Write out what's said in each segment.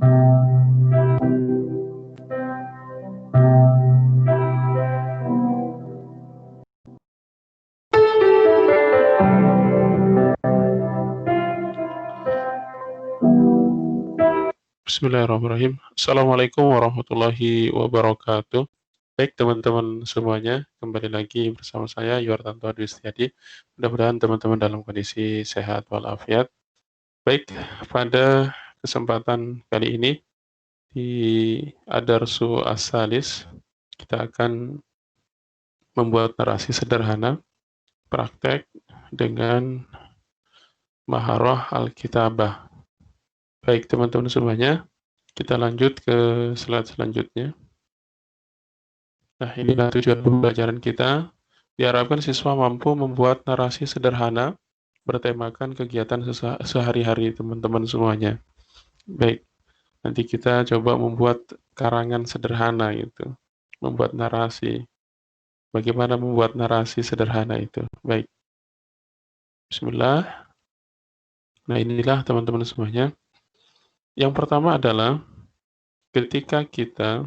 Bismillahirrahmanirrahim. Assalamualaikum warahmatullahi wabarakatuh. Baik teman-teman semuanya, kembali lagi bersama saya Yortanto Adwistiadi. Mudah-mudahan teman-teman dalam kondisi sehat walafiat. Baik, pada kesempatan kali ini di Adarsu Asalis kita akan membuat narasi sederhana praktek dengan Maharah Alkitabah. Baik teman-teman semuanya, kita lanjut ke slide selanjutnya. Nah, inilah tujuan pembelajaran kita. Diharapkan siswa mampu membuat narasi sederhana bertemakan kegiatan sehari-hari teman-teman semuanya. Baik, nanti kita coba membuat karangan sederhana itu, membuat narasi. Bagaimana membuat narasi sederhana itu? Baik, Bismillah. Nah, inilah teman-teman semuanya. Yang pertama adalah ketika kita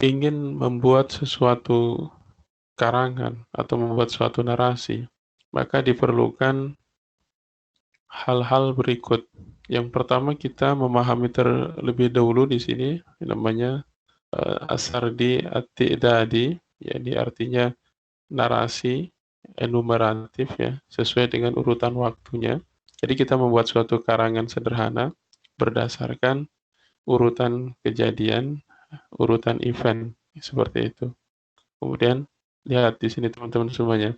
ingin membuat sesuatu karangan atau membuat suatu narasi, maka diperlukan hal-hal berikut. Yang pertama kita memahami terlebih dahulu di sini namanya asardi at-ti'dadi, yakni artinya narasi enumeratif ya, sesuai dengan urutan waktunya. Jadi kita membuat suatu karangan sederhana berdasarkan urutan kejadian, urutan event seperti itu. Kemudian lihat di sini teman-teman semuanya.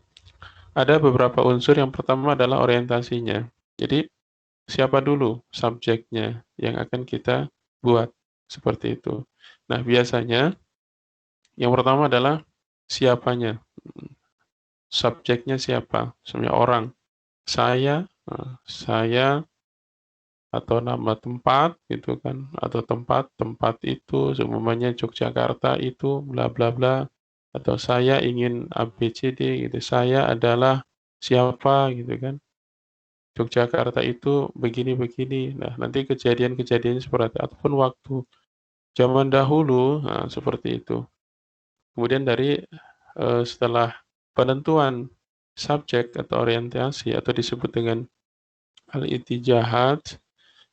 Ada beberapa unsur, yang pertama adalah orientasinya. Jadi, siapa dulu subjeknya yang akan kita buat seperti itu. Nah, biasanya yang pertama adalah siapanya. Subjeknya siapa? Sebenarnya orang. Saya atau nama tempat gitu kan, atau tempat itu semuanya Yogyakarta itu bla bla bla, atau saya ingin ABCD gitu, saya adalah siapa gitu kan, Yogyakarta itu begini-begini. Nah, nanti kejadian-kejadiannya seperti itu, ataupun waktu zaman dahulu, nah, seperti itu. Kemudian dari setelah penentuan subjek atau orientasi atau disebut dengan al-itijahat,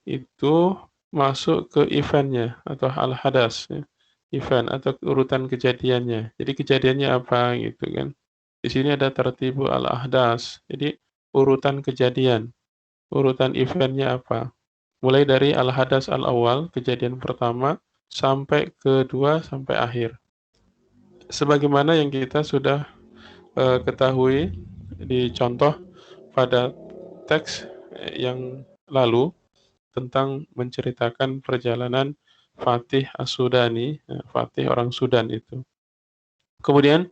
itu masuk ke eventnya atau al-hadas ya. Event atau urutan kejadiannya. Jadi kejadiannya apa gitu kan. Di sini ada tertibu al-ahdas. Jadi urutan kejadian. Urutan eventnya apa? Mulai dari al-hadas al-awal, kejadian pertama, sampai kedua, sampai akhir. Sebagaimana yang kita sudah ketahui di contoh pada teks yang lalu, tentang menceritakan perjalanan Fatih As-Sudani, Fatih orang Sudan itu. Kemudian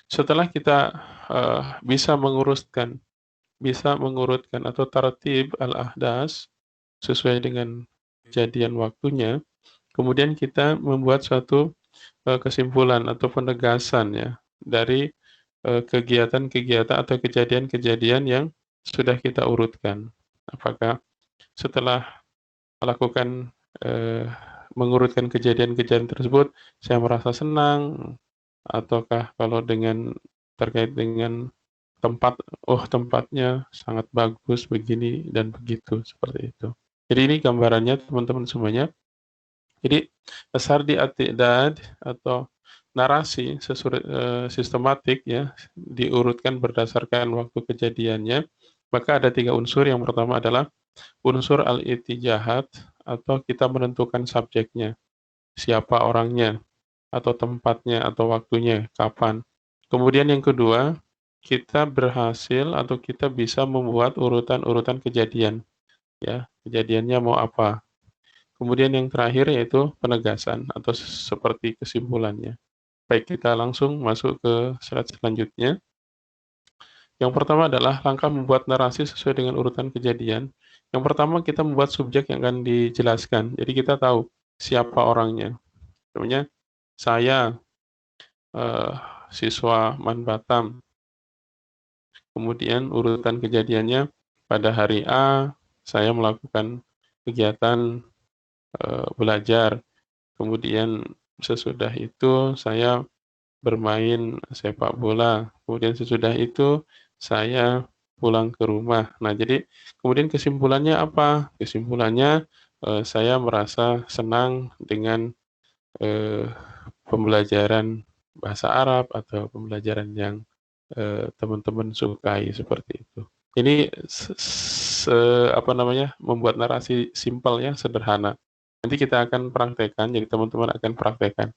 setelah kita bisa mengurutkan atau tartib al-ahdas sesuai dengan kejadian waktunya, kemudian kita membuat suatu kesimpulan atau penegasan ya dari kegiatan-kegiatan atau kejadian-kejadian yang sudah kita urutkan. Apakah setelah melakukan mengurutkan kejadian-kejadian tersebut, saya merasa senang, ataukah kalau terkait dengan tempat, oh tempatnya sangat bagus begini dan begitu, seperti itu. Jadi ini gambarannya teman-teman semuanya. Jadi sardi at-ti'dad atau narasi sistematik ya, diurutkan berdasarkan waktu kejadiannya. Maka ada 3 unsur. Yang pertama adalah unsur al-itijahat atau kita menentukan subjeknya, siapa orangnya, atau tempatnya, atau waktunya, kapan. Kemudian yang kedua, kita berhasil atau kita bisa membuat urutan-urutan kejadian, ya, kejadiannya mau apa. Kemudian yang terakhir yaitu penegasan atau seperti kesimpulannya. Baik, kita langsung masuk ke slide selanjutnya. Yang pertama adalah langkah membuat narasi sesuai dengan urutan kejadian. Yang pertama kita membuat subjek yang akan dijelaskan. Jadi kita tahu siapa orangnya. Namanya saya eh, siswa Man Batam. Kemudian urutan kejadiannya pada hari A saya melakukan kegiatan belajar. Kemudian sesudah itu saya bermain sepak bola. Kemudian sesudah itu saya pulang ke rumah. Nah, jadi kemudian kesimpulannya apa? Kesimpulannya saya merasa senang dengan eh, pembelajaran bahasa Arab atau pembelajaran yang teman-teman sukai seperti itu. Ini apa namanya, membuat narasi simpel ya, sederhana. Nanti kita akan praktekkan, jadi teman-teman akan praktekkan.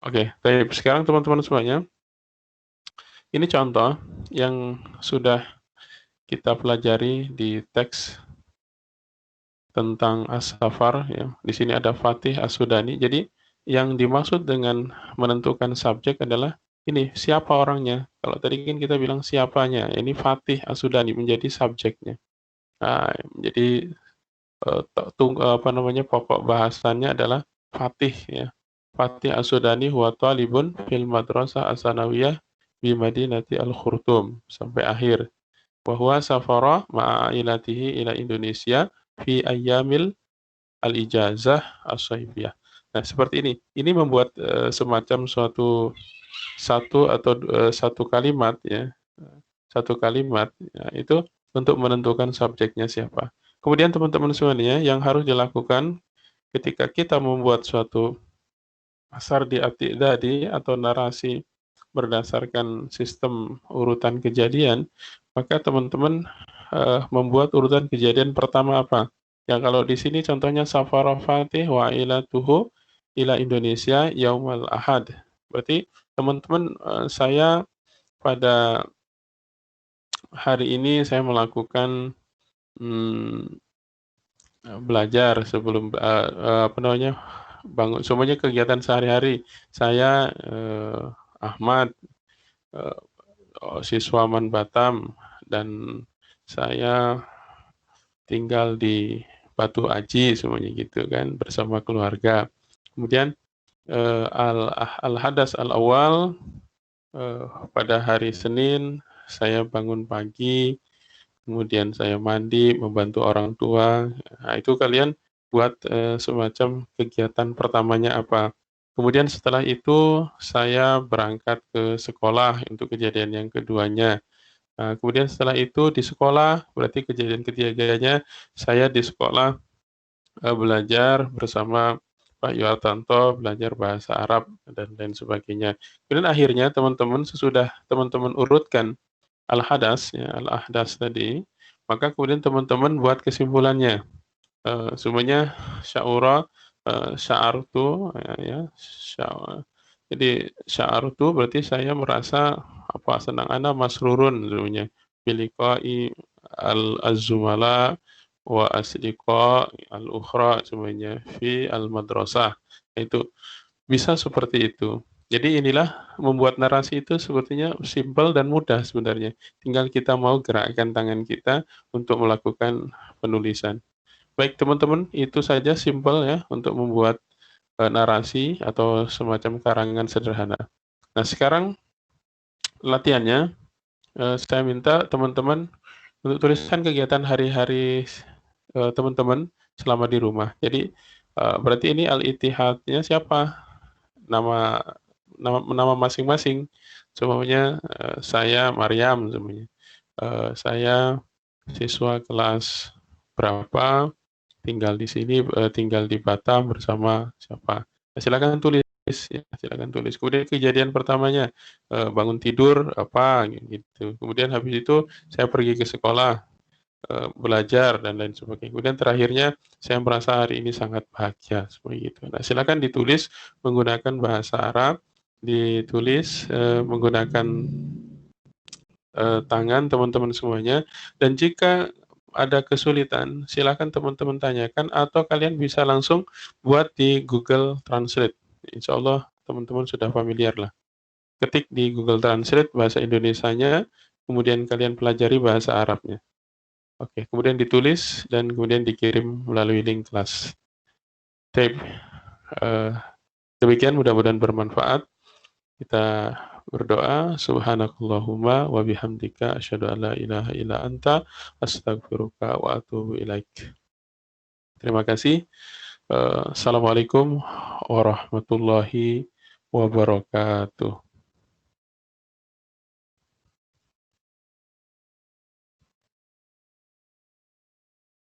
Oke, baik. Sekarang teman-teman semuanya, ini contoh yang sudah kita pelajari di teks tentang As-Safar ya. Di sini ada Fatih As-Sudani. Jadi yang dimaksud dengan menentukan subjek adalah ini siapa orangnya. Kalau tadi kan kita bilang siapanya. Ini Fatih As-Sudani menjadi subjeknya. Nah, jadi apa namanya, pokok bahasannya adalah Fatih ya. Fatih As-Sudani huwa talibun fil madrasah as-sanawiyah bi Madinati Al-Khurtum sampai akhir. Bahwa safara ma'ailatihi ila Indonesia fi ayyamil al-ijazah as-saifiyah. Nah, seperti ini. Ini membuat semacam satu kalimat ya. Satu kalimat ya, itu untuk menentukan subjeknya siapa. Kemudian teman-teman semuanya yang harus dilakukan ketika kita membuat suatu asar di tadi atau narasi berdasarkan sistem urutan kejadian, maka teman-teman membuat urutan kejadian pertama apa? Ya kalau di sini contohnya Safara Fatih wa ilatuhu ila Indonesia yaumal ahad. Berarti teman-teman, saya pada hari ini saya melakukan hmm, belajar sebelum apa namanya, bangun semuanya kegiatan sehari-hari. Saya Ahmad, eh, siswa Man Batam, dan saya tinggal di Batu Aji semuanya gitu kan bersama keluarga. Kemudian al-hadas al-awal, eh, pada hari Senin saya bangun pagi, kemudian saya mandi, membantu orang tua. Nah, itu kalian buat semacam kegiatan pertamanya apa. Kemudian setelah itu saya berangkat ke sekolah untuk kejadian yang keduanya. Nah, kemudian setelah itu di sekolah, berarti kejadian ketiganya saya di sekolah belajar bersama Pak Yuartanto, belajar bahasa Arab dan lain sebagainya. Kemudian akhirnya teman-teman sesudah teman-teman urutkan al-hadas ya, al-ahdas tadi, maka kemudian teman-teman buat kesimpulannya. Semuanya sya'ura, sya'artu ya, jadi sya'artu berarti saya merasa apa, senang, ana masrurun semuanya biliqa'i al-zumala wa asdiqa al-ukhra semuanya fi al-madrasah. Itu bisa seperti itu. Jadi inilah membuat narasi itu sebetulnya simpel dan mudah sebenarnya. Tinggal kita mau gerakkan tangan kita untuk melakukan penulisan. Baik teman-teman, itu saja simpel ya untuk membuat narasi atau semacam karangan sederhana. Nah sekarang latihannya, saya minta teman-teman untuk tuliskan kegiatan hari-hari teman-teman selama di rumah. Jadi berarti ini al-ittihadnya siapa? Nama nama masing-masing. Semuanya saya Maryam semuanya. Saya siswa kelas berapa, tinggal di sini, tinggal di Batam bersama siapa. Nah, silakan tulis ya, silakan tulis. Kemudian kejadian pertamanya bangun tidur apa gitu. Kemudian habis itu saya pergi ke sekolah, belajar dan lain sebagainya. Kemudian terakhirnya saya merasa hari ini sangat bahagia seperti itu. Nah, silakan ditulis menggunakan bahasa Arab, ditulis menggunakan tangan teman-teman semuanya, dan jika ada kesulitan silakan teman-teman tanyakan atau kalian bisa langsung buat di Google Translate. Insya Allah teman-teman sudah familiar lah. Ketik di Google Translate bahasa Indonesianya, kemudian kalian pelajari bahasa Arabnya. Oke, kemudian ditulis dan kemudian dikirim melalui link kelas. Baik, eh, demikian mudah-mudahan bermanfaat. Kita berdoa, subhanakallahumma wa bihamdika asyhadu an la ilaha illa anta astaghfiruka wa atubu ilaik. Terima kasih. Assalamualaikum warahmatullahi wabarakatuh.